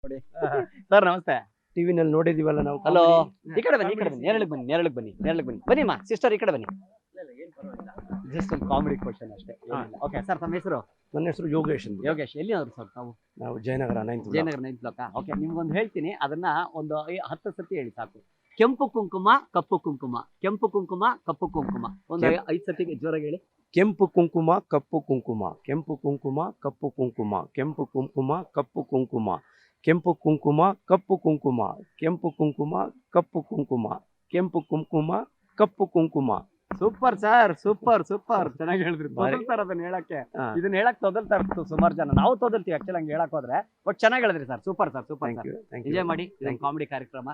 ನೋಡಿ ಸರ್ ನಮಸ್ತೆ. ಟಿವಿನಲ್ಲಿ ನೋಡಿದೀವಲ್ಲ ನಾವು. ಹಲೋ, ಈ ಕಡೆ ಬನ್ನಿ, ಈ ಕಡೆ ಬನ್ನಿ, ನೇರಳಿಗೆ ಬನ್ನಿ, ನೇರಳಿಗೆ ಬನ್ನಿ, ನೇರಳಿಗೆ ಬನ್ನಿ, ಬನ್ನಿ ಮಾ ಸಿಸ್ಟರ್, ಈ ಕಡೆ ಬನ್ನಿ. ಜಸ್ಟ್ ಒಂದು ಕಾಮಿಡಿ ಕ್ವಶನ್ ಅಷ್ಟೇ. ಓಕೆ ಸರ್, ತಮ್ಮ ಹೆಸರು? ನನ್ನ ಹೆಸರು ಯೋಗೇಶ್ ಅಂತ. ಯೋಗೇಶ್, ಎಲ್ಲಿ ಆದ್ರು ಸರ್ ತಾವು? ನಾವು Jayanagar 9th block. Jayanagar 9th block. Okay, ನಿಮ್ಗೊಂದು ಹೇಳ್ತೀನಿ, ಅದನ್ನ ಒಂದು 10 ಸತಿ ಹೇಳಿ ಸಾಕು. ಕೆಂಪು ಕುಂಕುಮ, ಕಪ್ಪು ಕುಂಕುಮ, ಕೆಂಪು ಕುಂಕುಮ, ಕಪ್ಪು ಕುಂಕುಮ. ಒಂದು 5 ಸತಿಗೆ ಜೋರಾಗಿ ಹೇಳಿ. ಕೆಂಪು ಕುಂಕುಮ, ಕಪ್ಪು ಕುಂಕುಮ, ಕೆಂಪು ಕುಂಕುಮ, ಕಪ್ಪು ಕುಂಕುಮ, ಕೆಂಪು ಕುಂಕುಮ, ಕಪ್ಪು ಕುಂಕುಮ, ಕೆಂಪು ಕುಂಕುಮ, ಕಪ್ಪು ಕುಂಕುಮ, ಕೆಂಪು ಕುಂಕುಮ, ಕಪ್ಪು ಕುಂಕುಮ, ಕೆಂಪು ಕುಂಕುಮ, ಕಪ್ಪು ಕುಂಕುಮ. ಸೂಪರ್ ಸರ್, ಸೂಪರ್ ಸೂಪರ್, ಚೆನ್ನಾಗಿ ಹೇಳಿದ್ರಿ. ತೊದಲ್ತಾರೆ ಅದನ್ನ ಹೇಳಕ್ಕೆ, ಇದನ್ನ ಹೇಳಕ್ ತೊದಲ್ತಾರೆ ಸುಮಾರು ಜನ. ನಾವು ತೊದಲ್ತೀವಿ ಆಕ್ಚುಲಿ ಹಂಗೆ ಹೇಳಕ್ ಹೋದ್ರೆ. ಬಟ್ ಚೆನ್ನಾಗಿ ಹೇಳಿದ್ರಿ sir, super sir, super. Enjoy ಮಾಡಿ, ಕಾಮಿಡಿ ಕಾರ್ಯಕ್ರಮ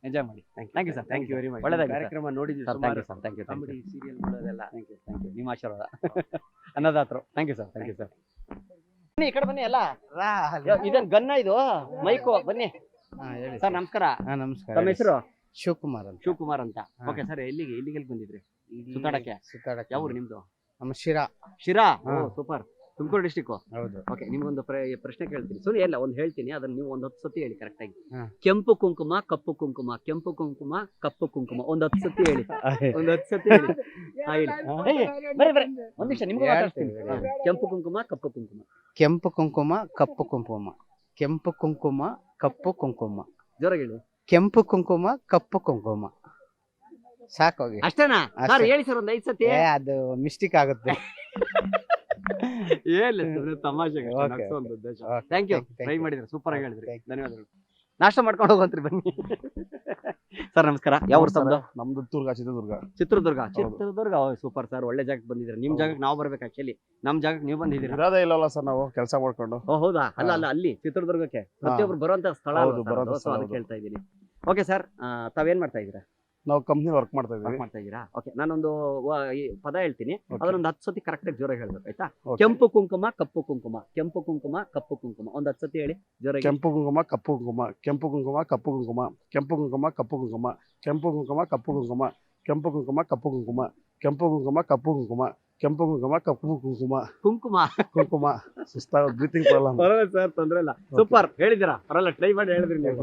ಎಂಜಾಯ್ ಮಾಡಿ. Thank you sir, thank you very much. ಒಳ್ಳೆದಾಗಿ ಕಾರ್ಯಕ್ರಮ ನೋಡಿದ್ವಿ sir, thank you sir, thank you. Comedy serial ನೋಡೋದೆಲ್ಲ. Thank you, thank you. ನಿಮ್ಮ ಆಶೀರ್ವಾದ ಅನ್ನದಾತರು. Thank you sir, thank you sir. ಬನ್ನಿ, ಈ ಕಡೆ ಬನ್ನಿ ಎಲ್ಲ. ಇದನ್ ಗನ್ನ, ಇದು ಮೈಕು. ಬನ್ನಿ ಸರ್, ನಮಸ್ಕಾರ. ನಮಸ್ಕಾರ. ತಮ್ಮ ಹೆಸರು? ಶಿವಕುಮಾರ್ ಅಂತ. ಶಿವಕುಮಾರ್ ಅಂತ. ಓಕೆ ಸರ್, ಎಲ್ಲಿಗೆ ಬಂದಿದ್ರಿ ಸುತ್ತಾಡಕ್ಕೆ? ಯಾವ ಊರು ನಿಮ್ದು? ನಮ್ಮ ಶಿರಾ. ಶಿರಾ, ಸೂಪರ್. ತುಮಕೂರು ಡಿಸ್ಟಿಕ್. ಹೌದು. ಓಕೆ, ನಿಮ್ಗೊಂದು ಪ್ರಶ್ನೆ ಕೇಳ್ತೀನಿ. ಸುಮ್ಮನೆ ಎಲ್ಲ ಒಂದು ಹೇಳ್ತೀನಿ, ಅದನ್ನ ನೀವು ಒಂದು 10 ಸತಿ ಹೇಳಿ ಕರೆಕ್ಟ್ ಆಗಿ. ಹಾ. ಕೆಂಪು ಕುಂಕುಮ, ಕಪ್ಪು ಕುಂಕುಮ, ಕೆಂಪು ಕುಂಕುಮ, ಕಪ್ಪು ಕುಂಕುಮ. ಒಂದು 10 ಸತಿ ಹೇಳಿ, ಒಂದು 10 ಸತಿ ಹೇಳಿ. ಹೇಳಿ. ಬರ್ರಿ ಬರ್ರಿ, ಒಂದ್ ನಿಮಿಷ ನಿಮ್ಗೆ ಮಾತಾಡ್ತೀನಿ. ಕೆಂಪು ಕುಂಕುಮ, ಕಪ್ಪು ಕುಂಕುಮ. ಕೆಂಪು ಕುಂಕುಮ, ಕಪ್ಪು ಕುಂಕುಮ, ಕೆಂಪು ಕುಂಕುಮ, ಕಪ್ಪು ಕುಂಕುಮ, ಜೋರಾಗಿ ಹೇಳಿ. ಕೆಂಪು ಕುಂಕುಮ, ಕಪ್ಪು ಕುಂಕುಮ. ಸಾಕೋಗಿ ಅಷ್ಟೇನಾ ಸರ್? ಅಷ್ಟೇ. ಹೇಳಿ ಸರ್, ಒಂದು 5 ಸತಿ. ಅದು ಮಿಸ್ಟೇಕ್ ಆಗುತ್ತೆ. ತಮಾಷೆಗೆ Okay, ಒಂದು ಉದ್ದೇಶ. Okay, thank you, thank you. Try ಮಾಡಿದ್ರಿ, ಸೂಪರ್ ಆಗಿ ಹೇಳಿದ್ರಿ. Thank you. ಧನ್ಯವಾದಗಳು. ನಾಷ್ಟ ಮಾಡ್ಕೊಂಡು ಹೋಗಂತ್ರಿ, ಬನ್ನಿ. ಸರ್ ನಮಸ್ಕಾರ. ಯಾವ ಊರು ತಮ್ಮದು? ನಮ್ದು ಚಿತ್ರದುರ್ಗ. ಚಿತ್ರದುರ್ಗ. ಚಿತ್ರದುರ್ಗ, ಸೂಪರ್ ಸರ್, ಒಳ್ಳೆ ಜಾಗಕ್ಕೆ ಬಂದಿದ್ದೀರಾ. ನಿಮ್ ಜಾಗಕ್ಕೆ ನಾವು ಬರ್ಬೇಕು ಆಕ್ಚುಲಿ, ನಮ್ ಜಾಗಕ್ಕೆ ನೀವು ಬಂದಿದ್ದೀರಾ. ಇರೋದೇ ಇಲ್ಲಲ್ಲ ಸರ್, ನಾವು ಕೆಲಸ ಮಾಡ್ಕೊಂಡು. ಓ ಹೌದಾ? ಅಲ್ಲ ಅಲ್ಲ, ಅಲ್ಲಿ ಚಿತ್ರದುರ್ಗಕ್ಕೆ ಪ್ರತಿಯೊಬ್ರು ಬರುವಂತ ಸ್ಥಳ ಹೌದು, ಅಲ್ವಾ ಸರ್ ಬರುವಂತ ಅದು? So ಸ್ಥಳ, ಅದಕ್ಕೆ ಹೌದು. ಹೇಳ್ತಾ ಇದ್ದೀನಿ. ಓಕೆ ಸರ್, ತಾವೇನ್ ಮಾಡ್ತಾ ಇದ್ದೀರಾ? ನಾವು ಕಂಪ್ನಿ ವರ್ಕ್ ಮಾಡ್ತಾ ವರ್ಕ್ ಇದೀವಿ. ಮಾಡ್ತಾ ಇದ್ದೀರಾ? ಓಕೆ, ನಾನೊಂದು ಈ ಪದ ಹೇಳ್ತೀನಿ, ಅದನ್ನೊಂದು 10 ಸತಿ ಕರೆಕ್ಟ್ ಆಗಿ ಜೋರಾಗಿ ಹೇಳ್ಬೇಕು, ಆಯ್ತಾ? Okay. ಕೆಂಪು ಕುಂಕುಮ, ಕಪ್ಪು ಕುಂಕುಮ, ಕೆಂಪು ಕುಂಕುಮ, ಕಪ್ಪು ಕುಂಕುಮ. ಒಂದು 10 ಸತಿ ಹೇಳಿ ಜೋರಾಗಿ. ಕೆಂಪು ಕುಂಕುಮ, ಕಪ್ಪು ಕುಂಕುಮ, ಕೆಂಪು ಕುಂಕುಮ, ಕಪ್ಪು ಕುಂಕುಮ, ಕೆಂಪು ಕುಂಕುಮ, ಕಪ್ಪು ಕುಂಕುಮ, ಕೆಂಪು ಕುಂಕುಮ, ಕಪ್ಪು ಕುಂಕುಮ, ಕೆಂಪು ಕುಂಕುಮ, ಕಪ್ಪು ಕುಂಕುಮ, ಕೆಂಪು ಕುಂಕುಮ, ಕಪ್ಪು ಕುಂಕುಮ, ಕೆಂಪು ಕುಂಕುಮ, ಕಪ್ಪು ಕುಂಕುಮ, ಕುಂಕುಮ. ಕುಂಕುಮ. ಸುಸ್ತಾಗ ಬ್ರೀತಿಂಗ್ ಪ್ರಾಬ್ಲಮ್. ಪರವಾಗಿಲ್ಲ ಸರ್, ತೊಂದ್ರೆ ಇಲ್ಲ. ಸೂಪರ್ ಹೇಳಿದಿರಾ, ಪರವಾಗಿಲ್ಲ, ಟ್ರೈ ಮಾಡಿ ಹೇಳಿದ್ರಿ ನೀವು.